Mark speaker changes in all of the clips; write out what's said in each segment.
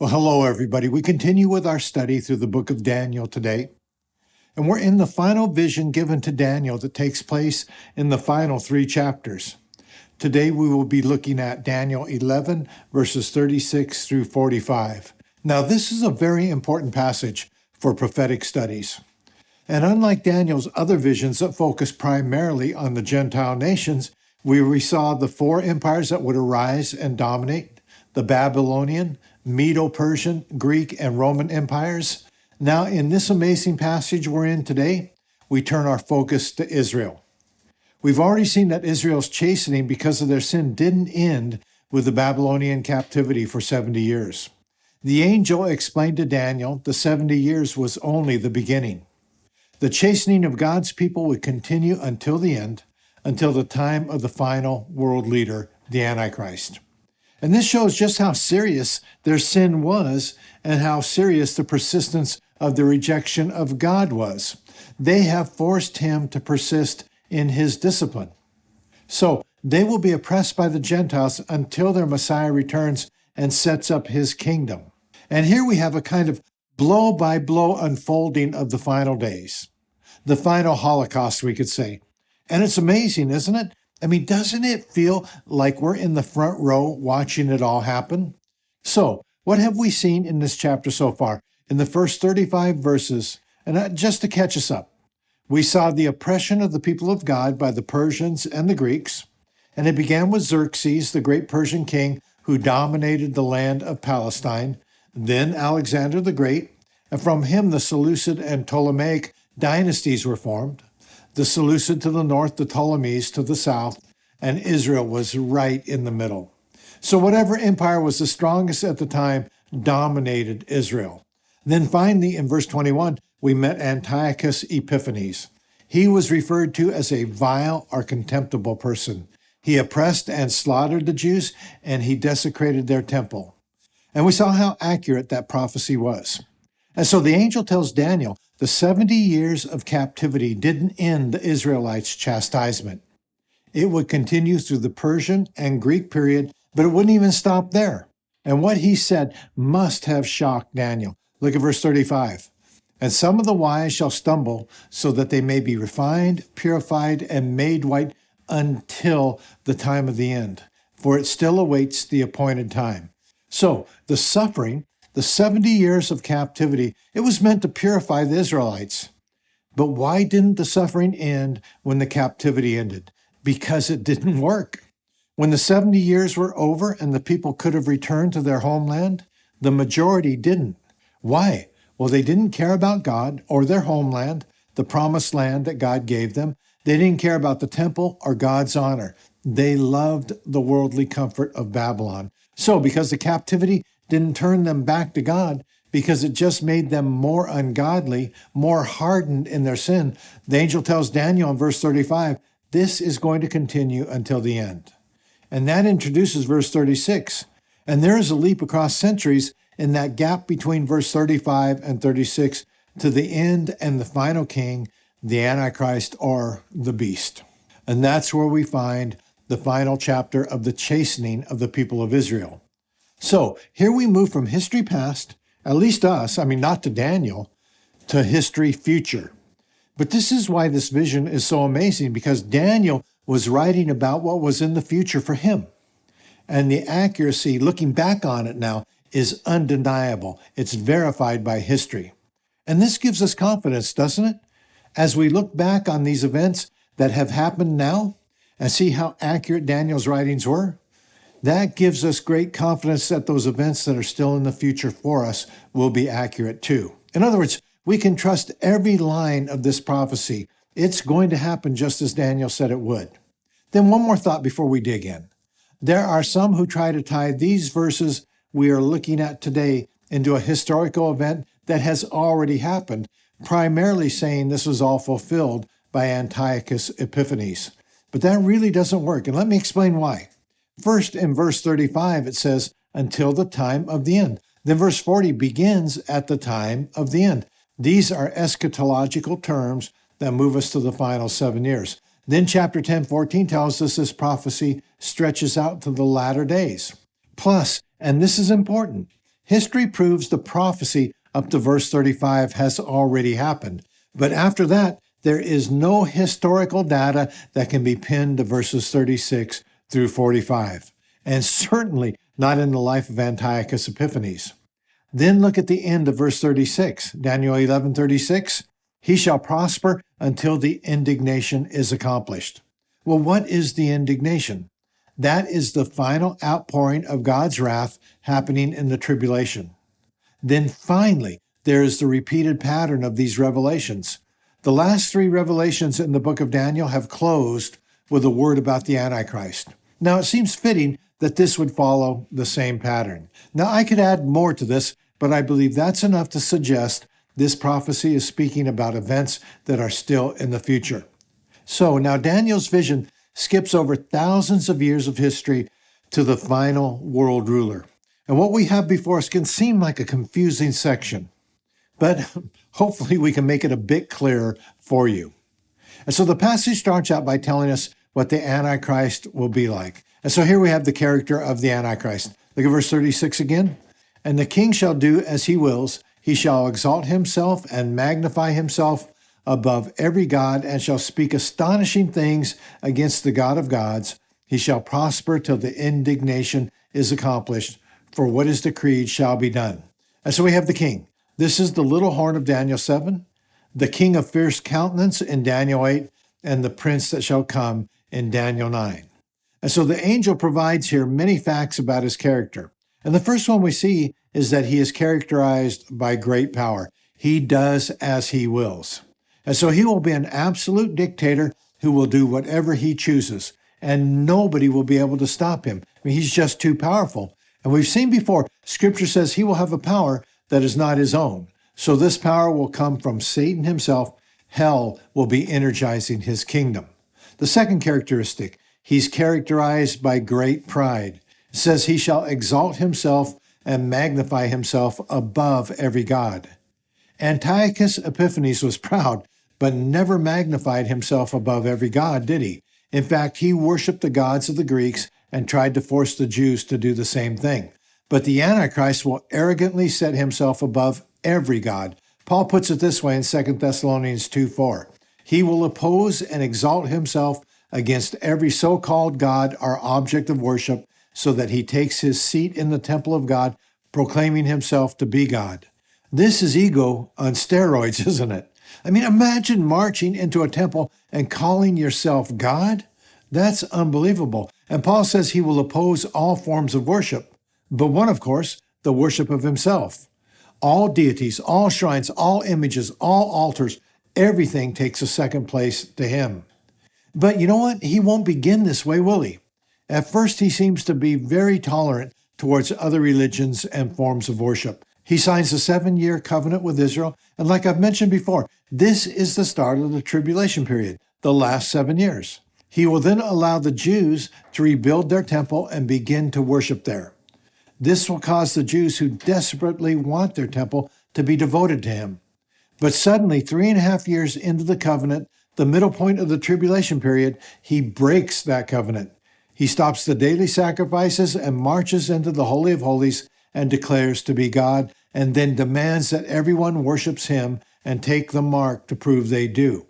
Speaker 1: Well, hello, everybody. We continue with our study through the book of Daniel today. And we're in the final vision given to Daniel that takes place in the final 3 chapters. Today, we will be looking at Daniel 11, verses 36 through 45. Now, this is a very important passage for prophetic studies. And unlike Daniel's other visions that focus primarily on the Gentile nations, we saw the 4 empires that would arise and dominate: the Babylonian, Medo-Persian, Greek, and Roman empires. Now, in this amazing passage we're in today, we turn our focus to Israel. We've already seen that Israel's chastening because of their sin didn't end with the Babylonian captivity for 70 years. The angel explained to Daniel the 70 years was only the beginning. The chastening of God's people would continue until the end, until the time of the final world leader, the Antichrist. And this shows just how serious their sin was and how serious the persistence of the rejection of God was. They have forced him to persist in his discipline. So they will be oppressed by the Gentiles until their Messiah returns and sets up his kingdom. And here we have a kind of blow-by-blow unfolding of the final days, the final Holocaust, we could say. And it's amazing, isn't it? I mean, doesn't it feel like we're in the front row watching it all happen? So, what have we seen in this chapter so far? In the first 35 verses, and just to catch us up, we saw the oppression of the people of God by the Persians and the Greeks, and it began with Xerxes, the great Persian king who dominated the land of Palestine, then Alexander the Great, and from him the Seleucid and Ptolemaic dynasties were formed. The Seleucid to the north, the Ptolemies to the south, and Israel was right in the middle. So whatever empire was the strongest at the time dominated Israel. Then finally, in verse 21, we met Antiochus Epiphanes. He was referred to as a vile or contemptible person. He oppressed and slaughtered the Jews, and he desecrated their temple. And we saw how accurate that prophecy was. And so the angel tells Daniel, the 70 years of captivity didn't end the Israelites' chastisement. It would continue through the Persian and Greek period, but it wouldn't even stop there. And what he said must have shocked Daniel. Look at verse 35. And some of the wise shall stumble, so that they may be refined, purified, and made white until the time of the end. For it still awaits the appointed time. So the suffering, the 70 years of captivity, it was meant to purify the Israelites. But why didn't the suffering end when the captivity ended? Because it didn't work. When the 70 years were over and the people could have returned to their homeland, the majority didn't. Why? Well, they didn't care about God or their homeland, the promised land that God gave them. They didn't care about the temple or God's honor. They loved the worldly comfort of Babylon. So because the captivity didn't turn them back to God, because it just made them more ungodly, more hardened in their sin, the angel tells Daniel in verse 35, this is going to continue until the end. And that introduces verse 36. And there is a leap across centuries in that gap between verse 35 and 36 to the end and the final king, the Antichrist or the beast. And that's where we find the final chapter of the chastening of the people of Israel. So here we move from history past, at least us, not to Daniel, to history future. But this is why this vision is so amazing, because Daniel was writing about what was in the future for him. And the accuracy, looking back on it now, is undeniable. It's verified by history. And this gives us confidence, doesn't it? As we look back on these events that have happened now and see how accurate Daniel's writings were, that gives us great confidence that those events that are still in the future for us will be accurate too. In other words, we can trust every line of this prophecy. It's going to happen just as Daniel said it would. Then one more thought before we dig in. There are some who try to tie these verses we are looking at today into a historical event that has already happened, primarily saying this was all fulfilled by Antiochus Epiphanes. But that really doesn't work, and let me explain why. First, in verse 35, it says, until the time of the end. Then verse 40 begins at the time of the end. These are eschatological terms that move us to the final 7 years. Then chapter 10:14 tells us this prophecy stretches out to the latter days. Plus, and this is important, History proves the prophecy up to verse 35 has already happened. But after that, there is no historical data that can be pinned to verses 36 through 45, and certainly not in the life of Antiochus Epiphanes. Then look at the end of verse 36, Daniel 11:36. He shall prosper until the indignation is accomplished. Well, what is the indignation? That is the final outpouring of God's wrath happening in the tribulation. Then finally, there is the repeated pattern of these revelations. The last three revelations in the book of Daniel have closed with a word about the Antichrist. Now, it seems fitting that this would follow the same pattern. Now, I could add more to this, but I believe that's enough to suggest this prophecy is speaking about events that are still in the future. So now Daniel's vision skips over thousands of years of history to the final world ruler. And what we have before us can seem like a confusing section, but hopefully we can make it a bit clearer for you. And so the passage starts out by telling us what the Antichrist will be like. And so here we have the character of the Antichrist. Look at verse 36 again. And the king shall do as he wills. He shall exalt himself and magnify himself above every god, and shall speak astonishing things against the God of gods. He shall prosper till the indignation is accomplished, for what is decreed shall be done. And so we have the king. This is the little horn of Daniel 7, the king of fierce countenance in Daniel 8, and the prince that shall come in Daniel 9. And so the angel provides here many facts about his character. And the first one we see is that he is characterized by great power. He does as he wills. And so he will be an absolute dictator who will do whatever he chooses, and nobody will be able to stop him. I mean, he's just too powerful. And we've seen before, Scripture says he will have a power that is not his own. So this power will come from Satan himself. Hell will be energizing his kingdom. The second characteristic, he's characterized by great pride. It says he shall exalt himself and magnify himself above every god. Antiochus Epiphanes was proud, but never magnified himself above every god, did he? In fact, he worshiped the gods of the Greeks and tried to force the Jews to do the same thing. But the Antichrist will arrogantly set himself above every god. Paul puts it this way in 2 Thessalonians 2:4. He will oppose and exalt himself against every so-called god or object of worship, so that he takes his seat in the temple of God, proclaiming himself to be God. This is ego on steroids, isn't it? I mean, imagine marching into a temple and calling yourself God. That's unbelievable. And Paul says he will oppose all forms of worship, but one, of course, the worship of himself. All deities, all shrines, all images, all altars, everything takes a second place to him. But you know what? He won't begin this way, will he? At first, he seems to be very tolerant towards other religions and forms of worship. He signs a 7-year covenant with Israel, and like I've mentioned before, this is the start of the tribulation period, the last 7 years. He will then allow the Jews to rebuild their temple and begin to worship there. This will cause the Jews who desperately want their temple to be devoted to him. But suddenly, 3.5 years into the covenant, the middle point of the tribulation period, he breaks that covenant. He stops the daily sacrifices and marches into the Holy of Holies and declares to be God, and then demands that everyone worships him and take the mark to prove they do.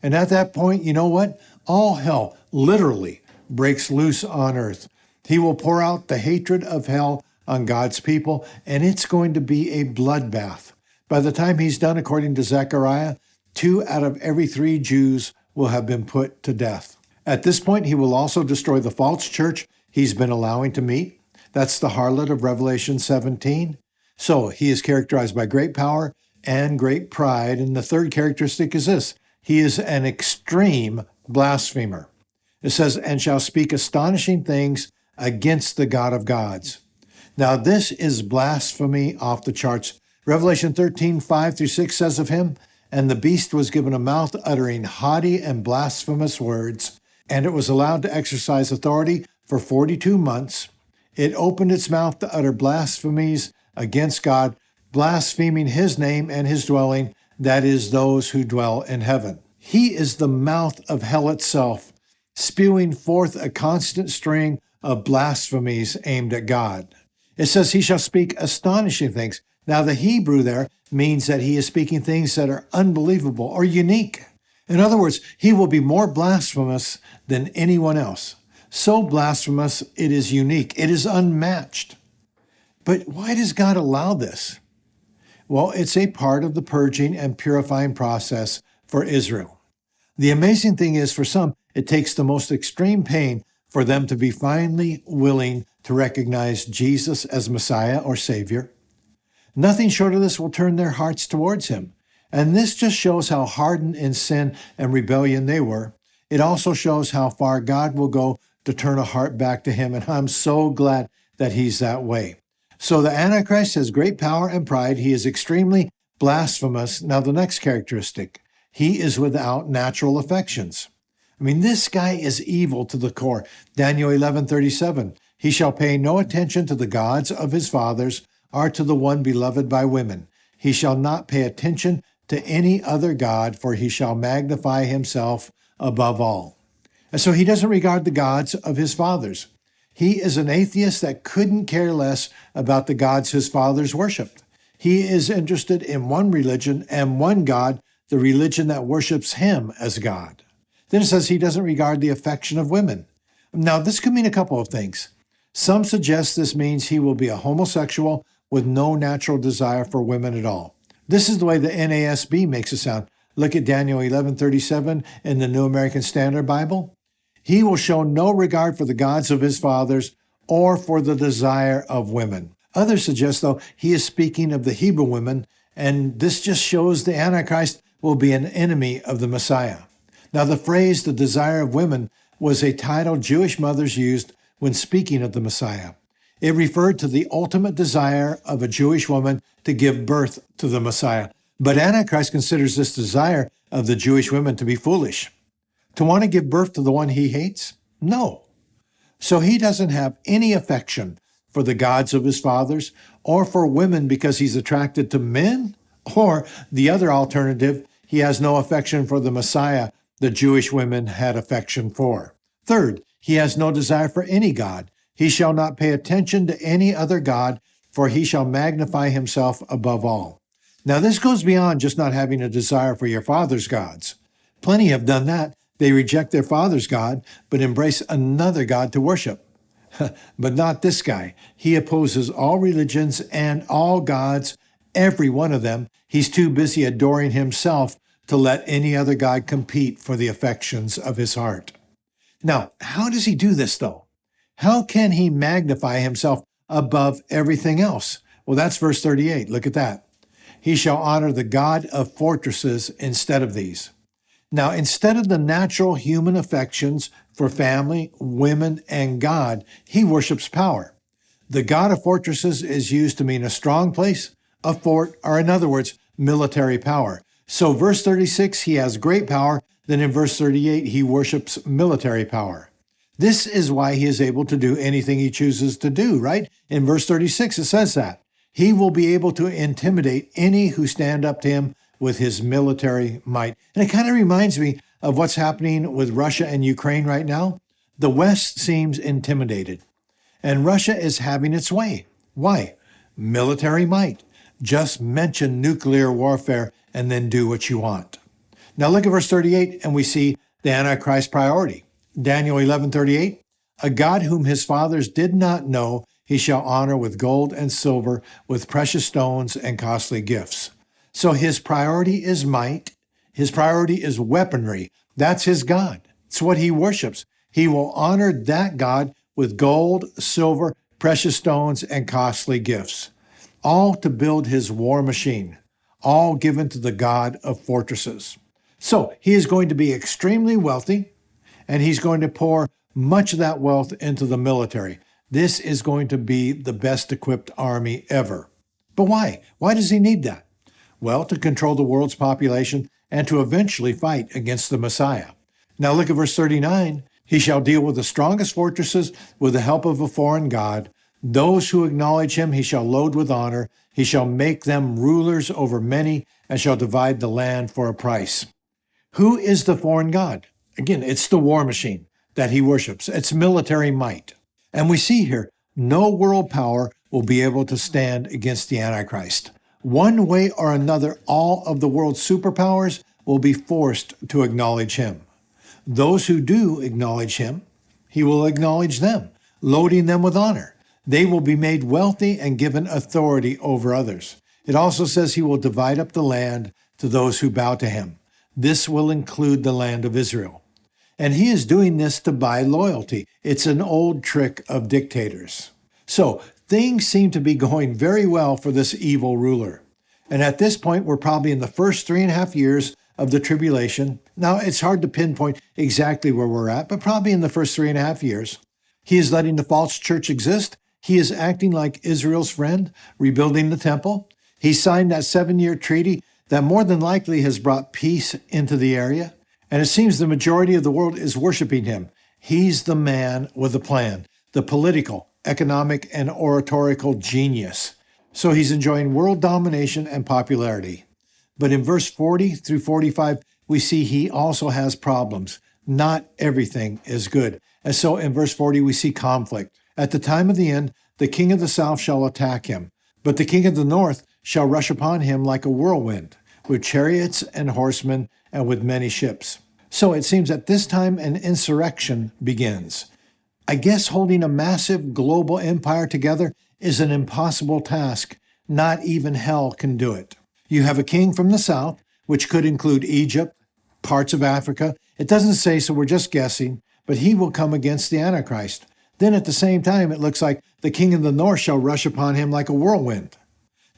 Speaker 1: And at that point, you know what? All hell literally breaks loose on earth. He will pour out the hatred of hell on God's people, and it's going to be a bloodbath. By the time he's done, according to Zechariah, 2 out of every 3 Jews will have been put to death. At this point, he will also destroy the false church he's been allowing to meet. That's the harlot of Revelation 17. So he is characterized by great power and great pride. And the third characteristic is this: he is an extreme blasphemer. It says, and shall speak astonishing things against the God of gods. Now this is blasphemy off the charts. Revelation 13:5-6 says of him, and the beast was given a mouth uttering haughty and blasphemous words, and it was allowed to exercise authority for 42 months. It opened its mouth to utter blasphemies against God, blaspheming his name and his dwelling, that is, those who dwell in heaven. He is the mouth of hell itself, spewing forth a constant string of blasphemies aimed at God. It says he shall speak astonishing things. Now, the Hebrew there means that he is speaking things that are unbelievable or unique. In other words, he will be more blasphemous than anyone else. So blasphemous, it is unique. It is unmatched. But why does God allow this? Well, it's a part of the purging and purifying process for Israel. The amazing thing is, for some, it takes the most extreme pain for them to be finally willing to recognize Jesus as Messiah or Savior. Nothing short of this will turn their hearts towards him. And this just shows how hardened in sin and rebellion they were. It also shows how far God will go to turn a heart back to him. And I'm so glad that he's that way. So the Antichrist has great power and pride. He is extremely blasphemous. Now, the next characteristic, he is without natural affections. I mean, this guy is evil to the core. Daniel 11:37, he shall pay no attention to the gods of his fathers or to the one beloved by women. He shall not pay attention to any other god, for he shall magnify himself above all. And so he doesn't regard the gods of his fathers. He is an atheist that couldn't care less about the gods his fathers worshiped. He is interested in one religion and one God, the religion that worships him as God. Then it says he doesn't regard the affection of women. Now, this could mean a couple of things. Some suggest this means he will be a homosexual with no natural desire for women at all. This is the way the NASB makes it sound. Look at Daniel 11:37 in the New American Standard Bible. He will show no regard for the gods of his fathers or for the desire of women. Others suggest, though, he is speaking of the Hebrew women, and this just shows the Antichrist will be an enemy of the Messiah. Now, the phrase, the desire of women, was a title Jewish mothers used when speaking of the Messiah. It referred to the ultimate desire of a Jewish woman to give birth to the Messiah. But Antichrist considers this desire of the Jewish women to be foolish. To want to give birth to the one he hates? No. So he doesn't have any affection for the gods of his fathers or for women because he's attracted to men, or the other alternative, he has no affection for the Messiah the Jewish women had affection for. Third, he has no desire for any god. He shall not pay attention to any other god, for he shall magnify himself above all. Now, this goes beyond just not having a desire for your father's gods. Plenty have done that. They reject their father's God, but embrace another God to worship. But not this guy. He opposes all religions and all gods, every one of them. He's too busy adoring himself to let any other God compete for the affections of his heart. Now, how does he do this, though? How can he magnify himself above everything else? Well, that's verse 38. Look at that. He shall honor the God of fortresses instead of these. Now, instead of the natural human affections for family, women, and God, he worships power. The God of fortresses is used to mean a strong place, a fort, or in other words, military power. So verse 36, he has great power. Then in verse 38, he worships military power. This is why he is able to do anything he chooses to do, right? In verse 36, it says that. He will be able to intimidate any who stand up to him with his military might. And it kind of reminds me of what's happening with Russia and Ukraine right now. The West seems intimidated, and Russia is having its way. Why? Military might. Just mention nuclear warfare and then do what you want. Now look at verse 38, and we see the Antichrist priority. Daniel 11:38, a God whom his fathers did not know, he shall honor with gold and silver, with precious stones and costly gifts. So his priority is might. His priority is weaponry. That's his God. It's what he worships. He will honor that God with gold, silver, precious stones, and costly gifts, all to build his war machine, all given to the God of fortresses. So he is going to be extremely wealthy, and he's going to pour much of that wealth into the military. This is going to be the best equipped army ever. But why? Why does he need that? Well, to control the world's population and to eventually fight against the Messiah. Now look at verse 39. He shall deal with the strongest fortresses with the help of a foreign god. Those who acknowledge him he shall load with honor. He shall make them rulers over many and shall divide the land for a price. Who is the foreign god? Again, it's the war machine that he worships. It's military might. And we see here No world power will be able to stand against the Antichrist. One way or another, all of the world's superpowers will be forced to acknowledge him. Those who do acknowledge him, he will acknowledge them, loading them with honor. They will be made wealthy and given authority over others. It also says he will divide up the land to those who bow to him. This will include the land of Israel. And he is doing this to buy loyalty. It's an old trick of dictators. So things seem to be going very well for this evil ruler. And at this point, we're probably in the first 3.5 years of the tribulation. Now, it's hard to pinpoint exactly where we're at, but probably in the first 3.5 years. He is letting the false church exist. He is acting like Israel's friend, rebuilding the temple. He signed that 7-year treaty that more than likely has brought peace into the area. And it seems the majority of the world is worshiping him. He's the man with a plan, the political, economic, and oratorical genius. So he's enjoying world domination and popularity. But in verse 40 through 45, we see he also has problems. Not everything is good. And so in verse 40, we see conflict. At the time of the end, the king of the south shall attack him, but the king of the north shall rush upon him like a whirlwind, with chariots and horsemen and with many ships. So it seems at this time an insurrection begins. I guess holding a massive global empire together is an impossible task. Not even hell can do it. You have a king from the south, which could include Egypt, parts of Africa. It doesn't say, so we're just guessing, but he will come against the Antichrist. Then at the same time, it looks like the king of the north shall rush upon him like a whirlwind.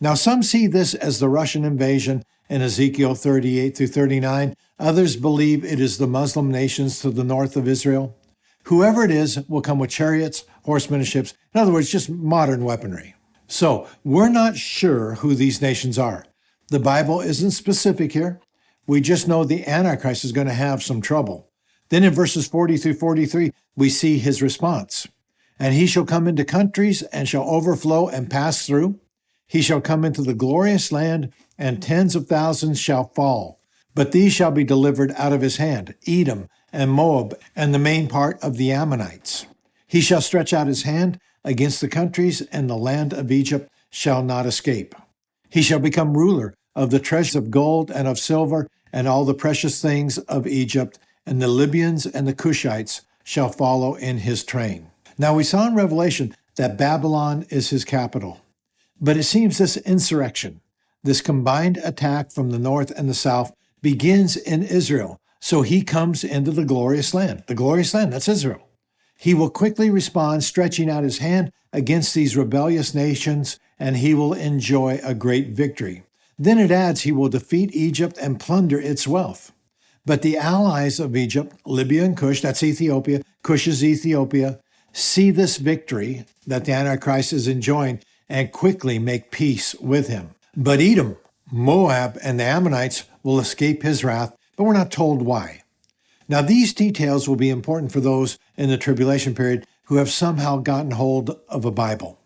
Speaker 1: Now, some see this as the Russian invasion in Ezekiel 38 through 39. Others believe it is the Muslim nations to the north of Israel. Whoever it is will come with chariots, horsemen, and ships. In other words, just modern weaponry. So we're not sure who these nations are. The Bible isn't specific here. We just know the Antichrist is going to have some trouble. Then in verses 40 through 43, we see his response. And he shall come into countries and shall overflow and pass through. He shall come into the glorious land, and tens of thousands shall fall. But these shall be delivered out of his hand, Edom and Moab, and the main part of the Ammonites. He shall stretch out his hand against the countries, and the land of Egypt shall not escape. He shall become ruler of the treasures of gold and of silver, and all the precious things of Egypt, and the Libyans and the Cushites shall follow in his train. Now we saw in Revelation that Babylon is his capital. But it seems this insurrection, this combined attack from the north and the south, begins in Israel. So he comes into the glorious land. The glorious land, that's Israel. He will quickly respond, stretching out his hand against these rebellious nations, and he will enjoy a great victory. Then it adds he will defeat Egypt and plunder its wealth. But the allies of Egypt, Libya and Cush, that's Ethiopia, Cush is Ethiopia, see this victory that the Antichrist is enjoying and quickly make peace with him. But Edom, Moab, and the Ammonites will escape his wrath, but we're not told why. Now, these details will be important for those in the tribulation period who have somehow gotten hold of a Bible.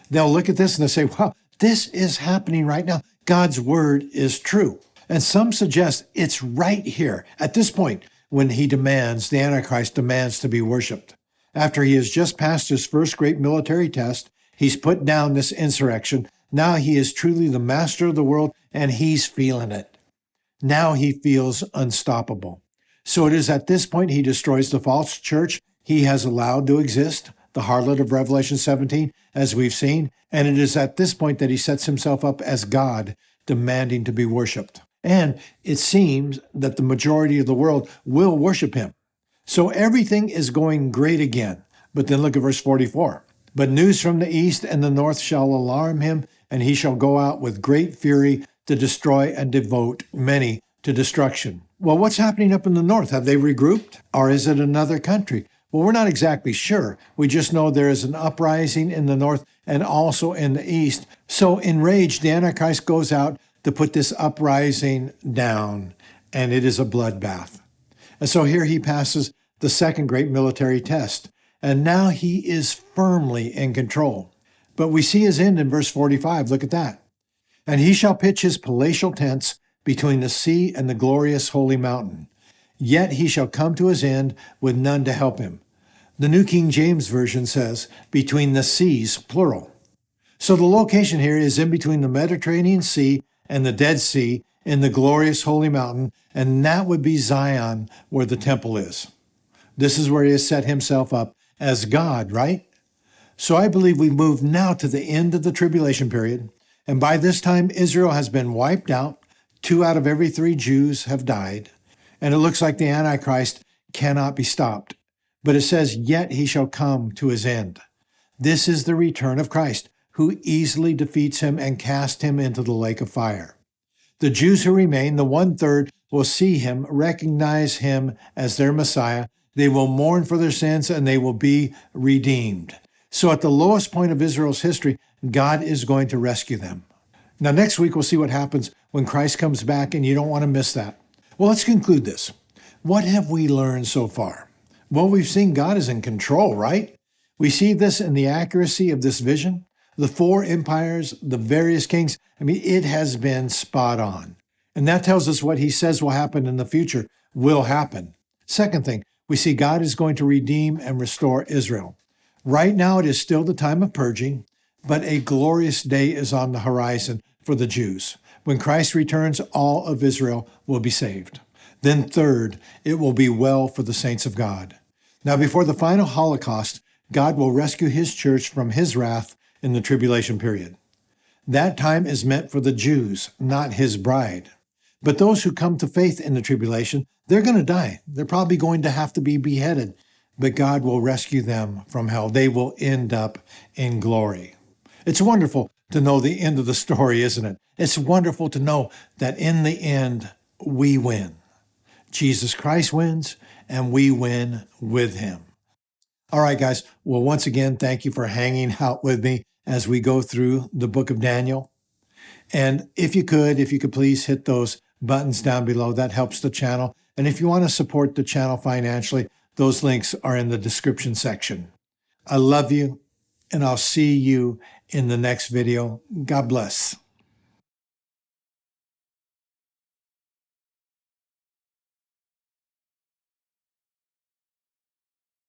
Speaker 1: They'll look at this and they'll say, wow, this is happening right now. God's word is true. And some suggest it's right here at this point when the Antichrist demands to be worshiped. After he has just passed his first great military test, he's put down this insurrection. Now he is truly the master of the world, and he's feeling it. Now he feels unstoppable. So it is at this point he destroys the false church he has allowed to exist, the harlot of Revelation 17, as we've seen. And it is at this point that he sets himself up as God, demanding to be worshipped. And it seems that the majority of the world will worship him. So everything is going great again. But then look at verse 44. But news from the east and the north shall alarm him, and he shall go out with great fury to destroy and devote many to destruction. Well, what's happening up in the north? Have they regrouped? Or is it another country? Well, we're not exactly sure. We just know there is an uprising in the north and also in the east. So enraged, the Antichrist goes out to put this uprising down, and it is a bloodbath. And so here he passes the second great military test, and now he is firmly in control. But we see his end in verse 45. Look at that. And he shall pitch his palatial tents between the sea and the glorious holy mountain. Yet he shall come to his end with none to help him. The New King James Version says, between the seas, plural. So the location here is in between the Mediterranean Sea and the Dead Sea in the glorious holy mountain, and that would be Zion, where the temple is. This is where he has set himself up as God, right? So I believe we've moved now to the end of the tribulation period, and by this time Israel has been wiped out. 2 out of every 3 Jews have died, and it looks like the Antichrist cannot be stopped. But it says, yet he shall come to his end. This is the return of Christ, who easily defeats him and casts him into the lake of fire. The Jews who remain, the 1/3, will see him, recognize him as their Messiah. They will mourn for their sins, and they will be redeemed. So at the lowest point of Israel's history, God is going to rescue them. Now, next week, we'll see what happens when Christ comes back, and you don't want to miss that. Well, let's conclude this. What have we learned so far? Well, we've seen God is in control, right? We see this in the accuracy of this vision. The 4 empires, the various kings, it has been spot on. And that tells us what he says will happen in the future will happen. Second thing, we see God is going to redeem and restore Israel. Right now, it is still the time of purging, but a glorious day is on the horizon for the Jews. When Christ returns, all of Israel will be saved. Then third, it will be well for the saints of God. Now, before the final Holocaust, God will rescue his church from his wrath in the tribulation period. That time is meant for the Jews, not his bride. But those who come to faith in the tribulation, they're going to die. They're probably going to have to be beheaded, but God will rescue them from hell. They will end up in glory. It's wonderful to know the end of the story, isn't it? It's wonderful to know that in the end, we win. Jesus Christ wins, and we win with him. All right, guys. Well, once again, thank you for hanging out with me as we go through the book of Daniel. And if you could please hit those buttons down below. That helps the channel. And if you want to support the channel financially, those links are in the description section. I love you, and I'll see you in the next video. God bless.